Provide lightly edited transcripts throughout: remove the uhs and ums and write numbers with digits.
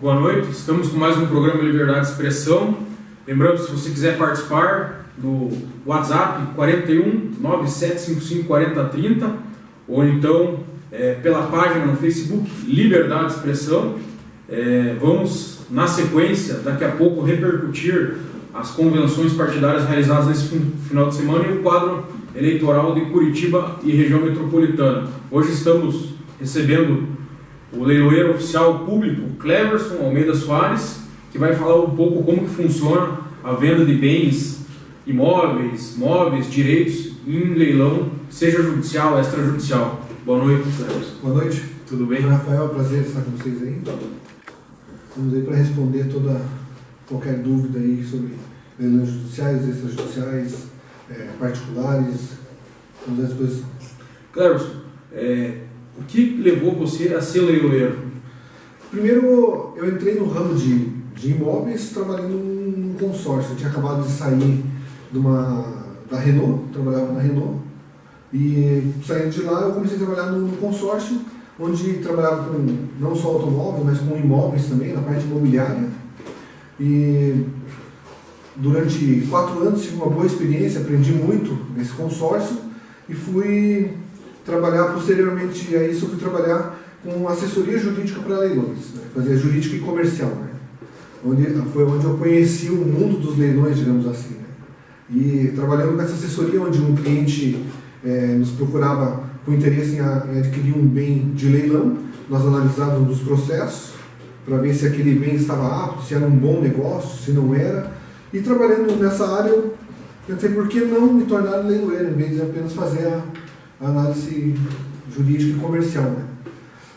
Boa noite, estamos com mais um programa Liberdade de Expressão. Lembrando, se você quiser participar do WhatsApp 41 9755 4030 ou então pela página no Facebook Liberdade de Expressão. Vamos, na sequência, daqui a pouco, repercutir as convenções partidárias realizadas nesse final de semana e o quadro eleitoral de Curitiba e região metropolitana. Hoje estamos recebendo o leiloeiro oficial público Cleverson Almeida Soares, que vai falar um pouco como que funciona a venda de bens imóveis, móveis, direitos em leilão, seja judicial, extrajudicial. Boa noite, Cleverson. Boa noite. Tudo bem? Rafael, prazer estar com vocês aí. Vamos aí para responder qualquer dúvida aí sobre leilões judiciais, extrajudiciais, particulares, todas as coisas. Cleverson, o que levou você a ser leiloeiro? Primeiro, eu entrei no ramo de imóveis trabalhando num consórcio. Eu tinha acabado de sair da Renault, trabalhava na Renault, e saindo de lá eu comecei a trabalhar num consórcio, onde trabalhava com não só automóveis, mas com imóveis também, na parte imobiliária. E durante 4 anos tive uma boa experiência, aprendi muito nesse consórcio e fui trabalhar, posteriormente a isso, eu fui trabalhar com assessoria jurídica para leilões, né? Fazia jurídica e comercial, né? Foi onde eu conheci o mundo dos leilões, digamos assim, né? E trabalhando com essa assessoria, onde um cliente nos procurava com interesse em adquirir um bem de leilão, nós analisávamos os processos para ver se aquele bem estava apto, se era um bom negócio, se não era. E trabalhando nessa área, eu pensei, por que não me tornar leiloeiro, em vez de apenas fazer a análise jurídica e comercial, né?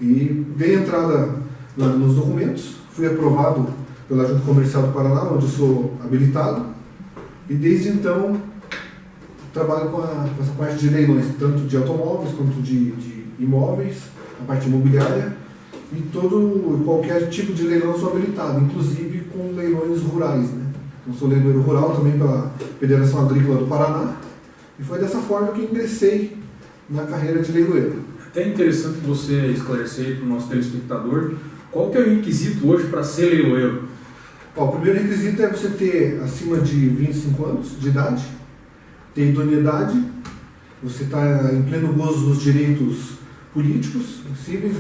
E dei entrada nos documentos, fui aprovado pela Junta Comercial do Paraná, onde eu sou habilitado, e desde então trabalho com essa parte de leilões, tanto de automóveis quanto de imóveis, a parte imobiliária, e qualquer tipo de leilão eu sou habilitado, inclusive com leilões rurais, né? Eu sou leiloeiro rural também pela Federação Agrícola do Paraná, e foi dessa forma que ingressei na carreira de leiloeiro. Até interessante você esclarecer para o nosso telespectador qual que é o requisito hoje para ser leiloeiro. O primeiro requisito é você ter acima de 25 anos de idade, ter idoneidade, você está em pleno gozo dos direitos políticos, cíveis,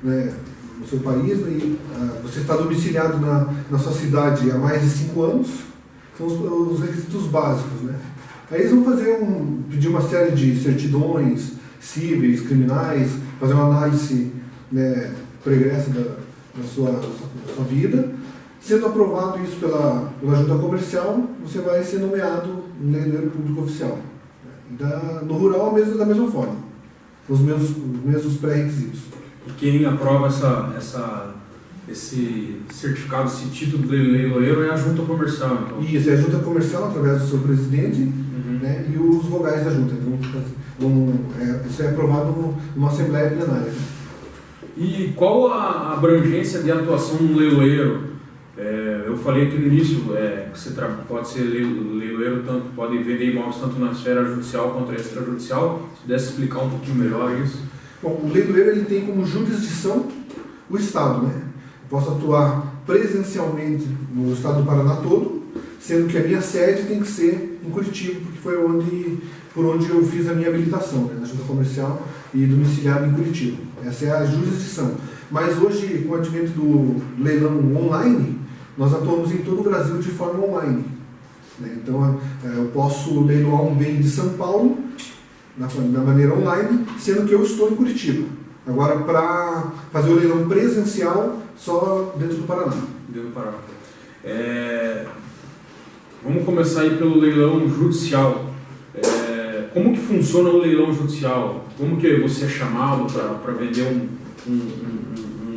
né, no seu país, e você está domiciliado na sua cidade há mais de 5 anos, são os requisitos básicos, né? Aí eles vão pedir uma série de certidões cíveis, criminais, fazer uma análise, né, pregressa da sua vida. Sendo aprovado isso pela Junta Comercial, você vai ser nomeado um leiloeiro público oficial. No rural, da mesma forma, os mesmos pré-requisitos. E quem aprova esse certificado, esse título de leiloeiro é a Junta Comercial, então? Isso, é a Junta Comercial, através do seu presidente, né, e os vogais da Junta. Isso é aprovado numa Assembleia Plenária. E qual a abrangência de atuação no leiloeiro? Eu falei aqui no início, você pode ser leiloeiro, pode vender imóveis tanto na esfera judicial quanto na extrajudicial. Se pudesse explicar um pouquinho melhor isso. Bom, o leiloeiro ele tem como jurisdição o Estado, né? Eu posso atuar presencialmente no Estado do Paraná todo, sendo que a minha sede tem que ser em Curitiba, porque foi por onde eu fiz a minha habilitação, né? Na Junta Comercial e domiciliado em Curitiba. Essa é a jurisdição. Mas hoje, com o advento do leilão online, nós atuamos em todo o Brasil de forma online, né? Então, eu posso leiloar um bem de São Paulo da maneira online, sendo que eu estou em Curitiba. Agora, para fazer o leilão presencial, só dentro do Paraná. Dentro do Paraná. Vamos começar aí pelo leilão judicial. Como que funciona o leilão judicial? Como que você é chamado para vender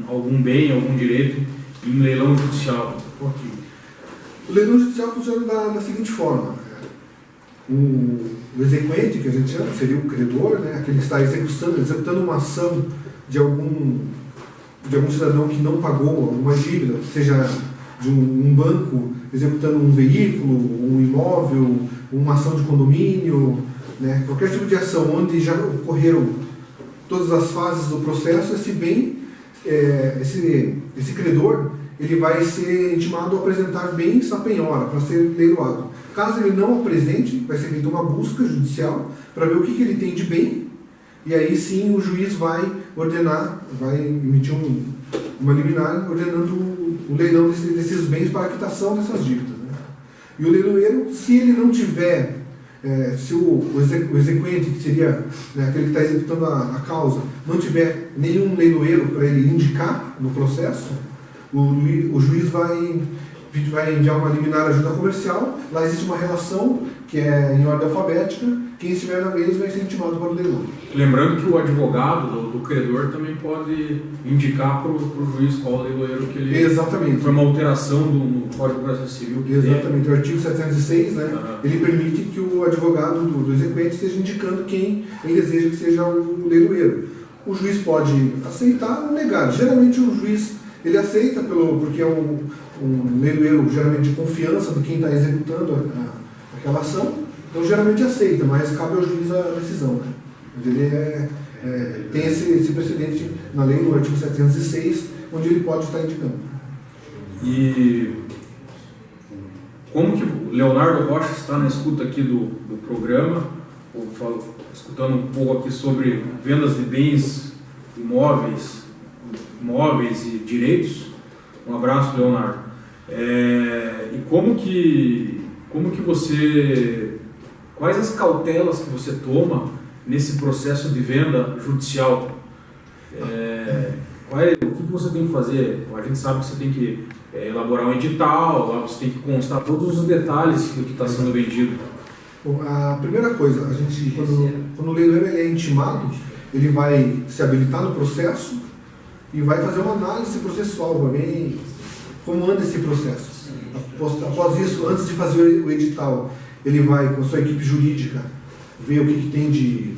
algum bem, algum direito em leilão judicial? O leilão judicial funciona da seguinte forma. O exequente, que a gente chama, seria o credor, né? Aquele que está executando uma ação de algum cidadão que não pagou alguma dívida, seja de um banco executando um veículo, um imóvel, uma ação de condomínio, né? Qualquer tipo de ação onde já ocorreram todas as fases do processo, esse bem esse credor ele vai ser intimado a apresentar bens à penhora para ser leiloado. Caso ele não apresente, vai ser feita uma busca judicial para ver o que ele tem de bem, e aí sim o juiz vai ordenar, vai emitir uma liminar ordenando o leilão desses bens para a quitação dessas dívidas, né? E o leiloeiro, se ele não tiver, se o exequente, que seria, né, aquele que está executando a causa, não tiver nenhum leiloeiro para ele indicar no processo, o juiz vai enviar uma liminar ajuda comercial. Lá existe uma relação que é em ordem alfabética. Quem estiver na vez vai ser intimado para o leilão. Lembrando que o advogado do credor também pode indicar para o juiz qual leiloeiro que ele... Exatamente. Foi uma alteração no Código de Processo Civil. Exatamente. O artigo 706, né, ele permite que o advogado do exequente esteja indicando quem ele deseja que seja o leiloeiro. O juiz pode aceitar ou negar. Geralmente o juiz ele aceita porque é um leiloeiro geralmente de confiança de quem está executando aquela ação, então geralmente aceita, mas cabe ao juiz a decisão, né? Mas ele tem esse precedente na lei, no artigo 706, onde ele pode estar indicando. E como que o Leonardo Rocha está na escuta aqui do programa, escutando um pouco aqui sobre vendas de bens imóveis e direitos. Um abraço, Leonardo. E como que você... Quais as cautelas que você toma nesse processo de venda judicial? O que você tem que fazer? A gente sabe que você tem que elaborar um edital, lá você tem que constar todos os detalhes do que está sendo vendido. Bom, a primeira coisa, quando o leiloeiro é intimado, ele vai se habilitar no processo e vai fazer uma análise processual, vai ver como anda esse processo. Após isso, antes de fazer o edital, ele vai com a sua equipe jurídica ver o que tem de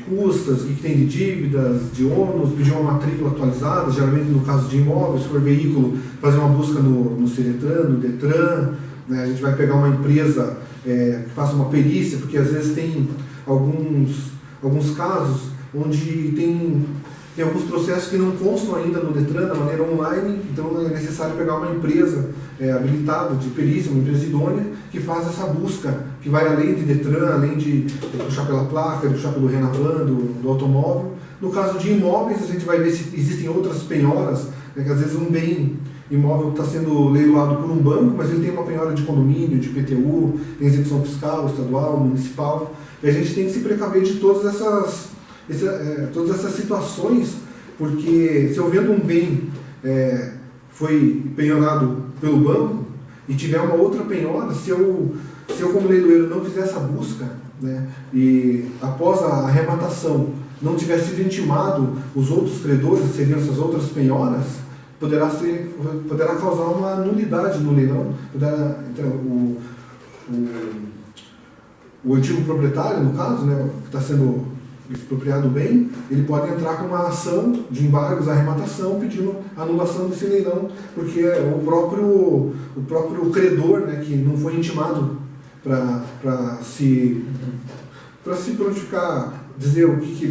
custas, o que tem de dívidas, de ônus, pedir uma matrícula atualizada, geralmente no caso de imóveis, se for veículo, fazer uma busca no Ciretran, no Detran, né? A gente vai pegar uma empresa que faça uma perícia, porque às vezes tem alguns casos onde tem alguns processos que não constam ainda no Detran, da maneira online, então é necessário pegar uma empresa habilitada de perícia, uma empresa idônea, que faz essa busca, que vai além de Detran, além de puxar pela placa, de puxar pelo Renavan, do automóvel. No caso de imóveis, a gente vai ver se existem outras penhoras, né, que às vezes um bem imóvel está sendo leiloado por um banco, mas ele tem uma penhora de condomínio, de IPTU, tem execução fiscal, estadual, municipal, e a gente tem que se precaver de todas essas situações, porque se eu vendo um bem foi penhorado pelo banco e tiver uma outra penhora, se eu como leiloeiro não fizer essa busca, né, e após a arrematação não tiver sido intimado os outros credores, que seriam essas outras penhoras, poderá causar uma nulidade no leilão, o antigo proprietário, no caso, né, que está sendo expropriado bem, ele pode entrar com uma ação de embargos à arrematação pedindo anulação desse leilão, porque o próprio credor, né, que não foi intimado para se prontificar, dizer o que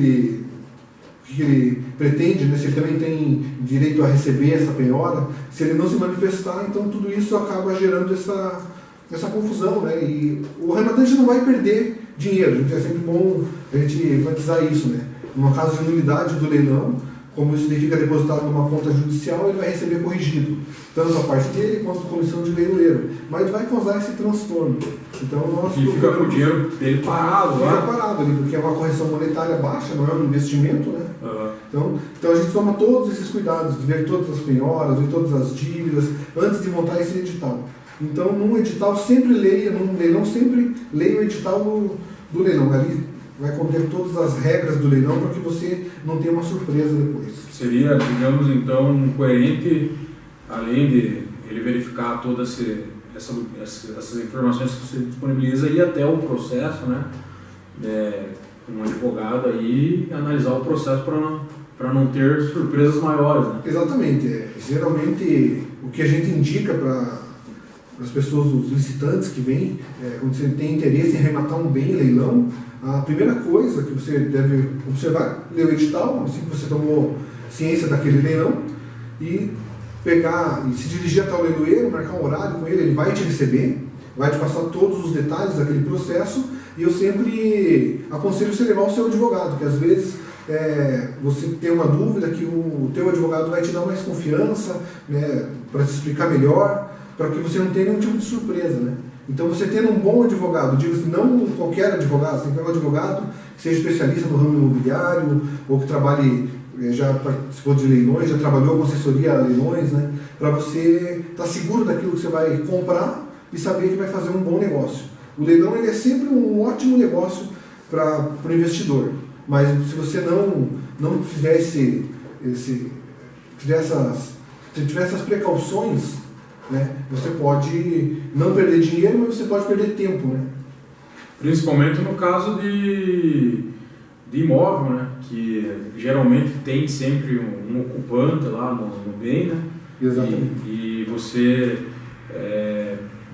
ele pretende, né, se ele também tem direito a receber essa penhora, se ele não se manifestar, então tudo isso acaba gerando essa confusão, né, e o arrematante não vai perder dinheiro. É sempre bom a gente enfatizar isso, né? No caso de nulidade do leilão, como isso fica depositado numa conta judicial, ele vai receber corrigido, tanto a parte dele quanto a comissão de leiloeiro, mas vai causar esse transtorno. Então nós fica com o dinheiro dele parado lá. Fica parado ali, porque é uma correção monetária baixa, não é um investimento, né? Então a gente toma todos esses cuidados, de ver todas as penhoras, ver todas as dívidas, antes de montar esse edital. Então, num edital, num leilão, sempre leia o edital do leilão. Ali vai conter todas as regras do leilão para que você não tenha uma surpresa depois. Seria, digamos, então, coerente, além de ele verificar todas essas informações que você disponibiliza, ir até o processo, né, com um advogado aí, e analisar o processo para não ter surpresas maiores, né? Exatamente. Geralmente, o que a gente indica para as pessoas, os licitantes que vêm, quando você tem interesse em arrematar um bem em leilão, a primeira coisa que você deve observar, ler o edital, assim que você ciência daquele leilão e pegar e se dirigir até o leiloeiro, marcar um horário com ele, ele vai te receber, vai te passar todos os detalhes daquele processo, e eu sempre aconselho você levar o seu advogado, que às vezes você tem uma dúvida que o teu advogado vai te dar mais confiança, né, para te explicar melhor, para que você não tenha nenhum tipo de surpresa, né? Então você tendo um bom advogado, digo assim, não qualquer advogado, você tem que ter um advogado que seja especialista no ramo imobiliário, ou que trabalhe, já participou de leilões, já trabalhou com assessoria a leilões, né? Para você estar seguro daquilo que você vai comprar e saber que vai fazer um bom negócio. O leilão ele é sempre um ótimo negócio para o investidor, mas se você não fizer tiver essas precauções, né, você pode não perder dinheiro, mas você pode perder tempo, né? Principalmente no caso de imóvel, né, que geralmente tem sempre um ocupante lá no bem, né? Exatamente. E você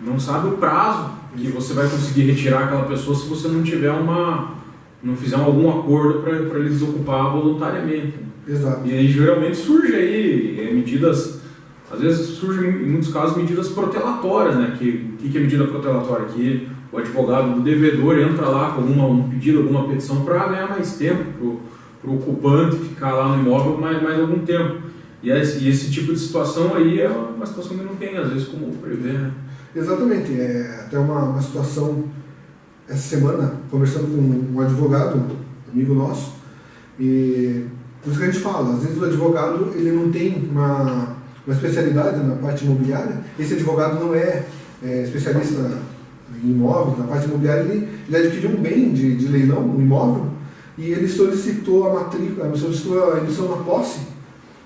não sabe o prazo que você vai conseguir retirar aquela pessoa se você não tiver não fizer algum acordo para ele desocupar voluntariamente. Exato. E aí geralmente surge aí medidas, às vezes surgem em muitos casos medidas protelatórias, né? Que é medida protelatória? Que o advogado do devedor entra lá com um pedido, alguma petição para ganhar mais tempo, para o ocupante ficar lá no imóvel mais algum tempo. E esse tipo de situação aí é uma situação que não tem, às vezes, como prever, né? Exatamente. Até uma situação, essa semana, conversando com um advogado, amigo nosso, e por isso que a gente fala, às vezes o advogado ele não tem uma especialidade na parte imobiliária, esse advogado não é especialista em imóveis, na parte imobiliária, ele adquiriu um bem de leilão, um imóvel, e ele solicitou a matrícula, solicitou a emissão na posse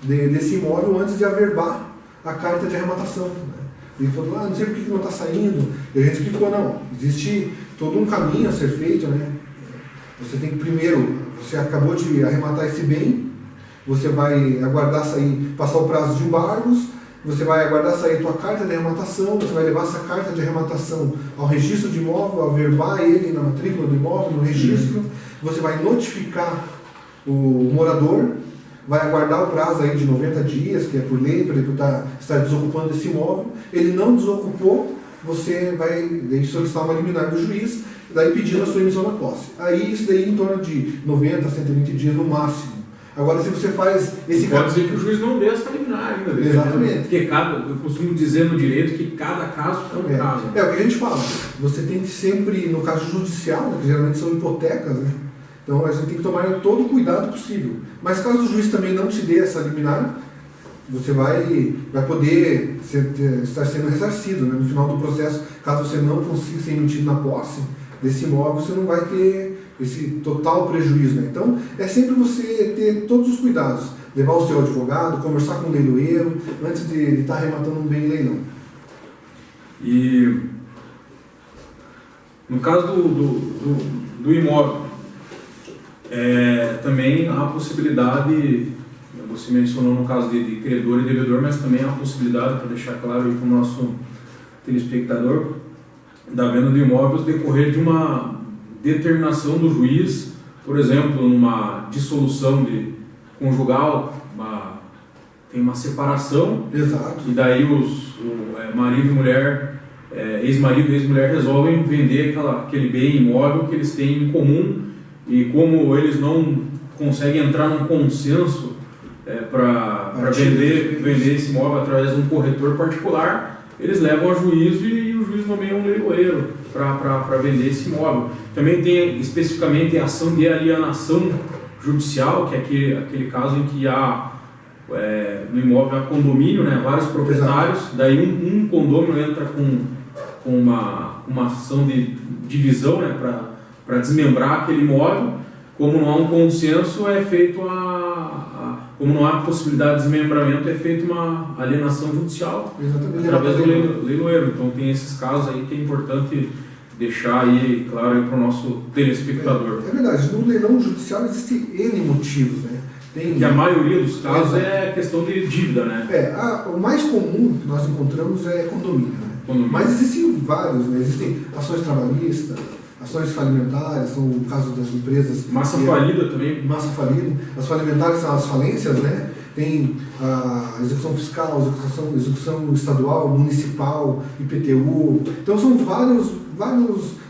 desse imóvel antes de averbar a carta de arrematação, né? Ele falou, não sei por que não está saindo, e a gente explicou, não, existe todo um caminho a ser feito, né? Você tem que primeiro, você acabou de arrematar esse bem, você vai aguardar sair, passar o prazo de embargos, você vai aguardar sair a tua carta de arrematação, você vai levar essa carta de arrematação ao registro de imóvel, averbar ele na matrícula do imóvel, no registro, você vai notificar o morador, vai aguardar o prazo aí de 90 dias, que é por lei, para ele estar desocupando esse imóvel. Ele não desocupou, você vai solicitar uma liminar do juiz, daí pedindo a sua emissão na posse. Aí isso daí em torno de 90 a 120 dias no máximo. Agora, se você faz esse pode dizer que o juiz não dê essa liminar ainda. Exatamente. Porque eu costumo dizer no direito que cada caso é um caso. É o que a gente fala. Você tem que sempre, no caso judicial, né, que geralmente são hipotecas, né? Então a gente tem que tomar todo o cuidado possível. Mas caso o juiz também não te dê essa liminar, você vai poder estar sendo ressarcido, né? No final do processo, caso você não consiga ser emitido na posse desse imóvel, você não vai ter esse total prejuízo, né? Então é sempre você ter todos os cuidados, levar o seu advogado, conversar com o leiloeiro antes de estar arrematando um bem em leilão. E no caso do imóvel, também há a possibilidade, você mencionou no caso de credor e devedor, mas também há a possibilidade, para deixar claro aí para o nosso telespectador, da venda de imóveis decorrer de uma determinação do juiz, por exemplo, numa dissolução conjugal, tem uma separação. Exato. E daí o marido e mulher, ex-marido e ex-mulher resolvem vender aquele bem imóvel que eles têm em comum, e como eles não conseguem entrar num consenso para vender esse imóvel através de um corretor particular, eles levam a juízo e o juiz nomeia um leiloeiro para vender esse imóvel. Também tem especificamente a ação de alienação judicial, que é aquele caso em que há no imóvel há condomínio, né, vários proprietários. Exato. Daí um condômino entra com uma ação de divisão, né, para desmembrar aquele imóvel. Como não há um consenso, é feito como não há possibilidade de desmembramento, é feita uma alienação judicial. Exatamente. Através do leiloeiro. Então tem esses casos aí que é importante deixar aí claro para o nosso telespectador. É verdade, no leilão judicial existem N motivos, né? Que a maioria dos casos é questão de dívida, né? O mais comum que nós encontramos é condomínio, né? Mas existem vários, né? Existem ações trabalhistas, ações falimentares, são o caso das empresas. Massa falida também. Massa falida. As falimentares são as falências, né? tem a execução fiscal, execução estadual, municipal, IPTU. Então são vários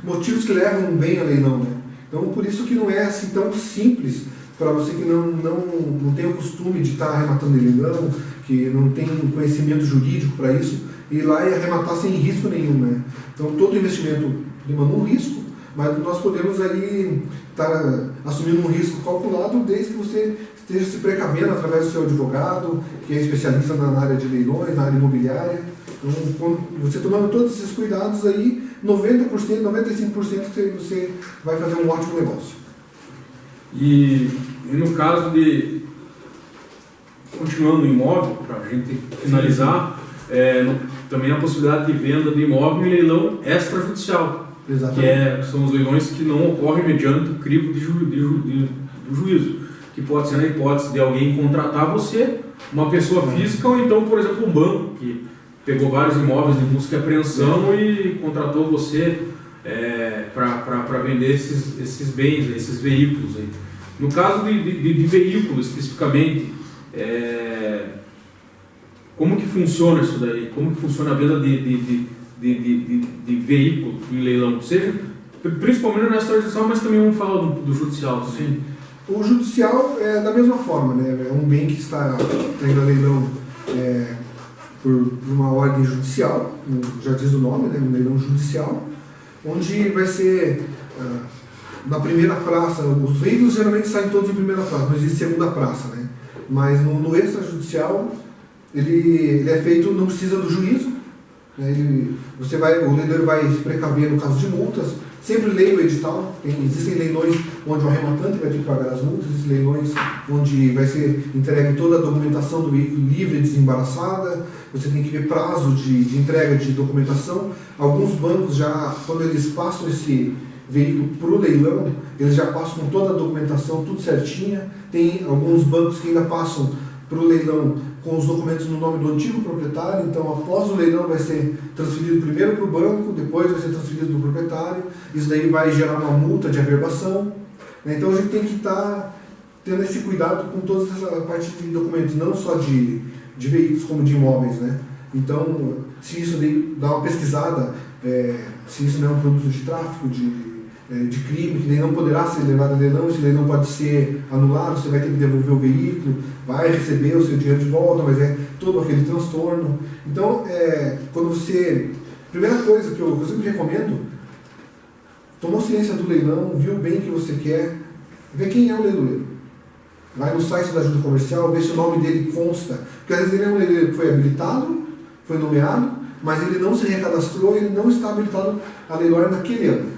motivos que levam um bem a leilão, né? Então por isso que não é assim tão simples para você que não tem o costume de estar arrematando em leilão, que não tem conhecimento jurídico para isso, ir lá e arrematar sem risco nenhum, né? Então todo investimento demanda um risco, mas nós podemos aí estar assumindo um risco calculado desde que você esteja se precavendo através do seu advogado, que é especialista na área de leilões, na área imobiliária. Então, quando você tomando todos esses cuidados aí, 90%, 95% você vai fazer um ótimo negócio. E no caso de, continuando o imóvel, para a gente finalizar, também a possibilidade de venda de imóvel em leilão extrajudicial. Exatamente. Que são os leilões que não ocorrem mediante o crivo do juízo, que pode ser na hipótese de alguém contratar você, uma pessoa física, ou então, por exemplo, um banco que pegou vários imóveis de busca e apreensão e contratou você para vender esses bens, esses veículos aí. No caso de veículo especificamente, como que funciona isso daí? Como que funciona a venda de veículo em leilão? Seja, principalmente na extrajudicial, mas também vamos falar do judicial também. Sim. O judicial é da mesma forma, né? É um bem que está indo a leilão por uma ordem judicial, já diz o nome, né? Um leilão judicial, onde vai ser na primeira praça. Os veículos geralmente saem todos em primeira praça, não existe segunda praça, né? Mas no extrajudicial ele é feito, não precisa do juízo, né? O leiloeiro vai se precaver no caso de multas. Sempre leia o edital. Existem leilões onde o arrematante vai ter que pagar as multas, existem leilões onde vai ser entregue toda a documentação do veículo livre e desembaraçada. Você tem que ver prazo de entrega de documentação. Alguns bancos já, quando eles passam esse veículo para o leilão, eles já passam com toda a documentação, tudo certinha. Tem alguns bancos que ainda passam para o leilão com os documentos no nome do antigo proprietário. Então, após o leilão, vai ser transferido primeiro para o banco, depois vai ser transferido para o proprietário. Isso daí vai gerar uma multa de averbação, né? Então, a gente tem que estar tendo esse cuidado com toda essa parte de documentos, não só de veículos como de imóveis, né? Então, se isso daí dá uma pesquisada, se isso não é um produto de tráfico, de crime, que nem não poderá ser levado a leilão, esse leilão pode ser anulado, você vai ter que devolver o veículo, vai receber o seu dinheiro de volta, mas é todo aquele transtorno. Então, quando você... Primeira coisa que eu sempre recomendo, tomou ciência do leilão, viu o bem que você quer, vê quem é o leiloeiro. Vai no site da Junta Comercial, vê se o nome dele consta, porque às vezes ele é um leiloeiro que foi habilitado, foi nomeado, mas ele não se recadastrou, ele não está habilitado a leiloar naquele ano.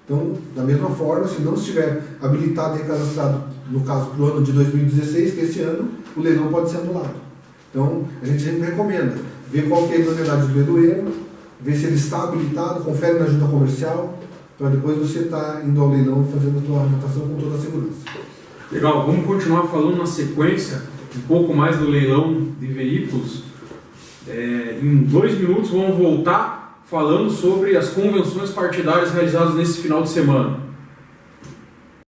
Então, da mesma forma, se não estiver habilitado e recadastrado, no caso, para o ano de 2016, que é esse ano, o leilão pode ser anulado. Então, a gente sempre recomenda ver qual que é a idoneidade do leiloeiro, ver se ele está habilitado, confere na Junta Comercial, para depois você estar indo ao leilão fazendo a sua arrematação com toda a segurança. Legal, vamos continuar falando na sequência um pouco mais do leilão de veículos. Em 2 minutos vamos voltar falando sobre as convenções partidárias realizadas nesse final de semana.